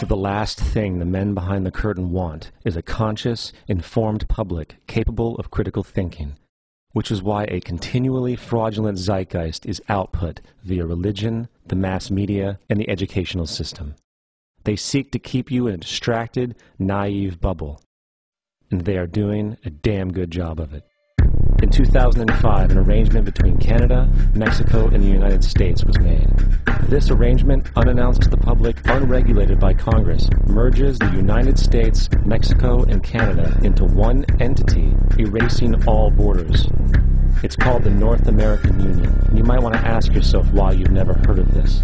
The last thing the men behind the curtain want is a conscious, informed public capable of critical thinking, which is why a continually fraudulent zeitgeist is output via religion, the mass media, and the educational system. They seek to keep you in a distracted, naive bubble, and they are doing a damn good job of it. In 2005, an arrangement between Canada, Mexico, and the United States was made. This arrangement, unannounced to the public, unregulated by Congress, merges the United States, Mexico, and Canada into one entity, erasing all borders. It's called the North American Union, and you might want to ask yourself why you've never heard of this.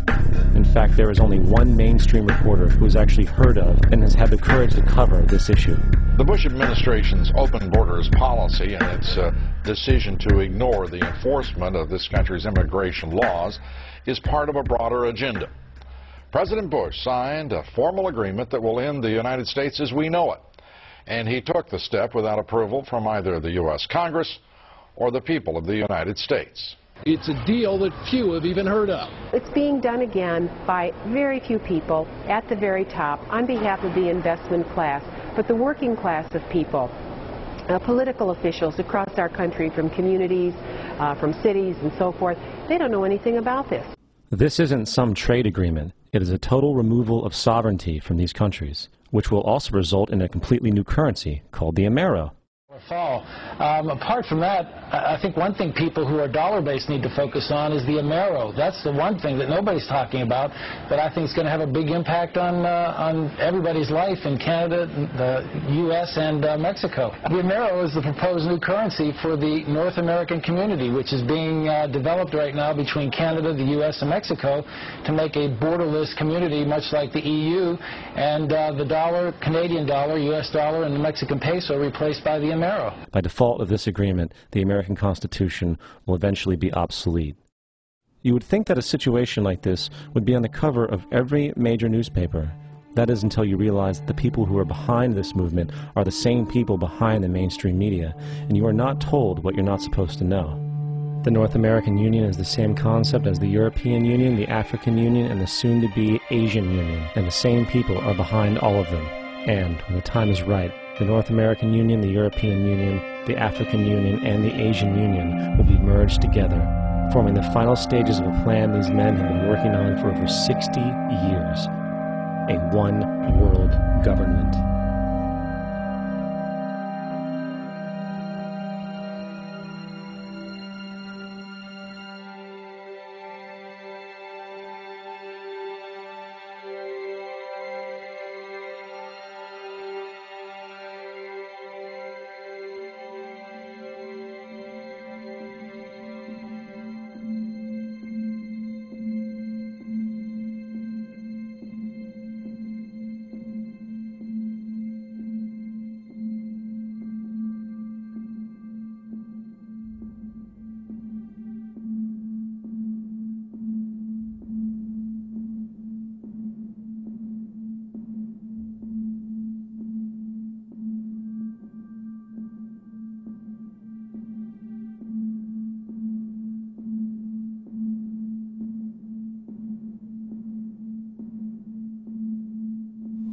In fact, there is only one mainstream reporter who has actually heard of and has had the courage to cover this issue. The Bush administration's open borders policy and its decision to ignore the enforcement of this country's immigration laws is part of a broader agenda. President Bush signed a formal agreement that will end the United States as we know it, and he took the step without approval from either the U.S. Congress or the people of the United States. It's a deal that few have even heard of. It's being done again by very few people at the very top on behalf of the investment class, but the working class of people, political officials across our country, from communities, from cities and so forth, they don't know anything about this. This isn't some trade agreement. It is a total removal of sovereignty from these countries, which will also result in a completely new currency called the Amero. Fall. Apart from that, I think one thing people who are dollar-based need to focus on is the Amero. That's the one thing that nobody's talking about, but I think it's going to have a big impact on everybody's life in Canada, the U.S., and Mexico. The Amero is the proposed new currency for the North American community, which is being developed right now between Canada, the U.S., and Mexico to make a borderless community, much like the EU, and the dollar, Canadian dollar, U.S. dollar, and the Mexican peso replaced by the Amero. By default of this agreement, the American Constitution will eventually be obsolete. You would think that a situation like this would be on the cover of every major newspaper. That is until you realize that the people who are behind this movement are the same people behind the mainstream media, and you are not told what you're not supposed to know. The North American Union is the same concept as the European Union, the African Union, and the soon-to-be Asian Union, and the same people are behind all of them. And, when the time is right, the North American Union, the European Union, the African Union, and the Asian Union will be merged together, forming the final stages of a plan these men have been working on for over 60 years. A one-world government.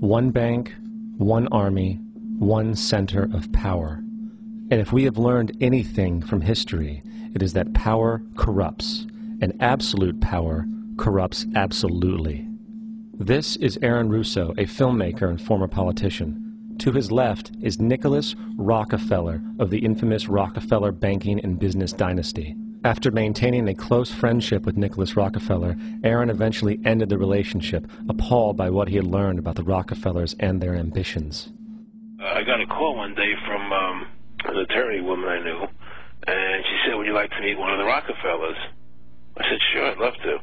One bank, one army, one center of power. And if we have learned anything from history, it is that power corrupts, and absolute power corrupts absolutely. This is Aaron Russo, a filmmaker and former politician. To his left is Nicholas Rockefeller of the infamous Rockefeller banking and business dynasty. After maintaining a close friendship with Nicholas Rockefeller, Aaron eventually ended the relationship, appalled by what he had learned about the Rockefellers and their ambitions. I got a call one day from an attorney woman I knew, and she said, "Would you like to meet one of the Rockefellers?" I said, "Sure, I'd love to."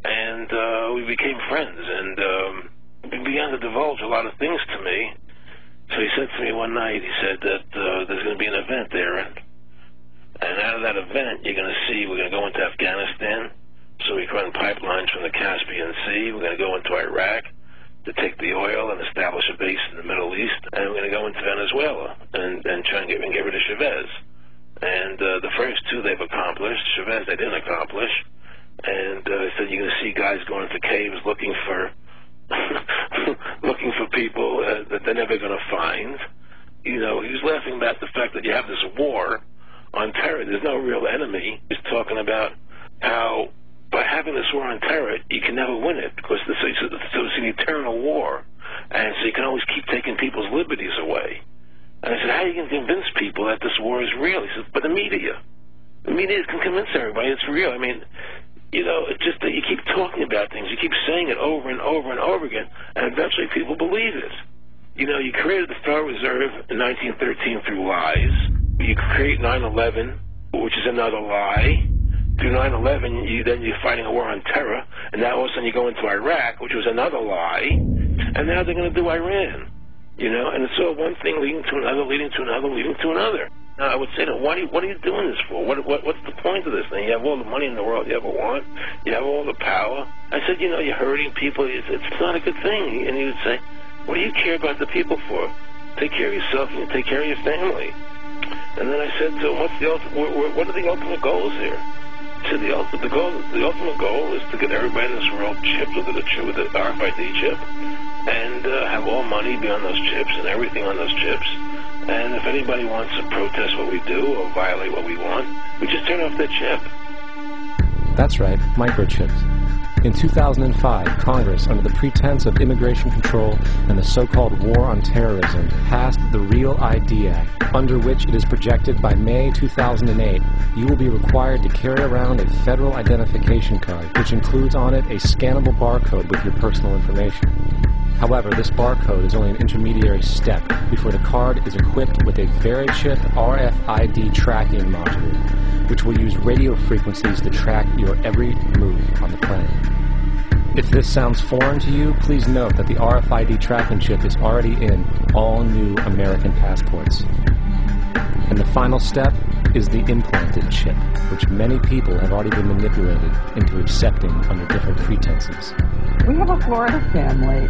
And we became friends, and he began to divulge a lot of things to me. So he said to me one night, he said that there's going to be an event there, and out of that event, you're going to see, we're going to go into Afghanistan, so we can run pipelines from the Caspian Sea. We're going to go into Iraq to take the oil and establish a base in the Middle East, and we're going to go into Venezuela and try and get rid of Chavez. And the first two they've accomplished. Chavez they didn't accomplish. And he said you're going to see guys going into caves looking for never going to find. You know, he was laughing about the fact that you have this war on terror. There's no real enemy. He's talking about how by having this war on terror, you can never win it because so it's an eternal war. And so you can always keep taking people's liberties away. And I said, how are you going to convince people that this war is real? He said, but the media can convince everybody it's real. I mean, you know, it's just that you keep talking about things. You keep saying it over and over and over again, and eventually people believe it. You know, you created the Federal Reserve in 1913 through lies. You create 9/11, which is another lie. Through 9/11, you're fighting a war on terror, and now all of a sudden you go into Iraq, which was another lie, and now they're going to do Iran. You know, and it's all one thing leading to another, leading to another, leading to another. Now, I would say to them, what are you doing this for? What's the point of this thing? You have all the money in the world you ever want. You have all the power. I said, you know, you're hurting people. It's not a good thing. And he would say, what do you care about the people for? Take care of yourself and take care of your family. And then I said to him, what are the ultimate goals here? He said, the ultimate goal is to get everybody in this world chipped with the RFID chip and have all money be on those chips and everything on those chips. And if anybody wants to protest what we do or violate what we want, we just turn off their chip. That's right, microchips. In 2005, Congress, under the pretense of immigration control and the so-called War on Terrorism, passed the REAL ID Act, under which it is projected by May 2008, you will be required to carry around a federal identification card, which includes on it a scannable barcode with your personal information. However, this barcode is only an intermediary step before the card is equipped with a VeriChip RFID tracking module, which will use radio frequencies to track your every move on the planet. If this sounds foreign to you, please note that the RFID tracking chip is already in all new American passports. And the final step is the implanted chip, which many people have already been manipulated into accepting under different pretenses. We have a Florida family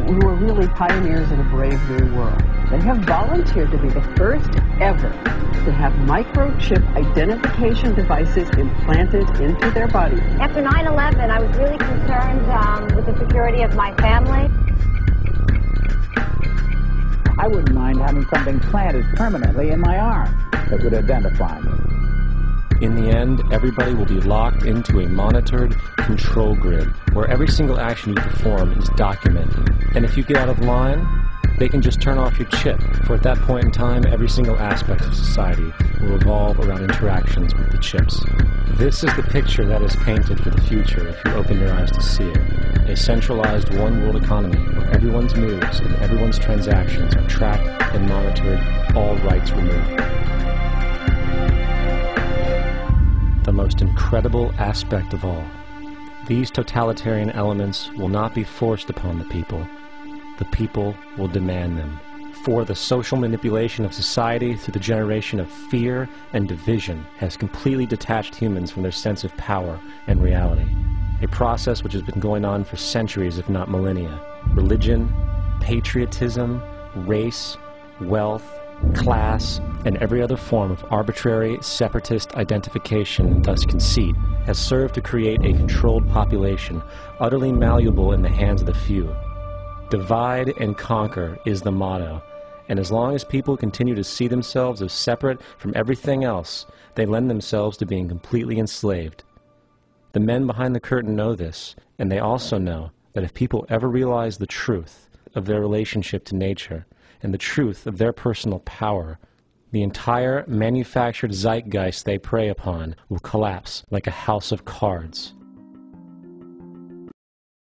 who are really pioneers in a brave new world. They have volunteered to be the first ever to have microchip identification devices implanted into their body. After 9/11, I was really concerned with the security of my family. I wouldn't mind having something planted permanently in my arm that would identify me. In the end, everybody will be locked into a monitored control grid where every single action you perform is documented. And if you get out of line, they can just turn off your chip, for at that point in time, every single aspect of society will revolve around interactions with the chips. This is the picture that is painted for the future if you open your eyes to see it. A centralized one-world economy where everyone's moves and everyone's transactions are tracked and monitored, all rights removed. The most incredible aspect of all, these totalitarian elements will not be forced upon the people. The people will demand them. For the social manipulation of society through the generation of fear and division has completely detached humans from their sense of power and reality. A process which has been going on for centuries, if not millennia. Religion, patriotism, race, wealth, class, and every other form of arbitrary, separatist identification and thus conceit has served to create a controlled population, utterly malleable in the hands of the few. Divide and conquer is the motto, and as long as people continue to see themselves as separate from everything else, they lend themselves to being completely enslaved. The men behind the curtain know this, and they also know that if people ever realize the truth of their relationship to nature, and the truth of their personal power, the entire manufactured zeitgeist they prey upon will collapse like a house of cards.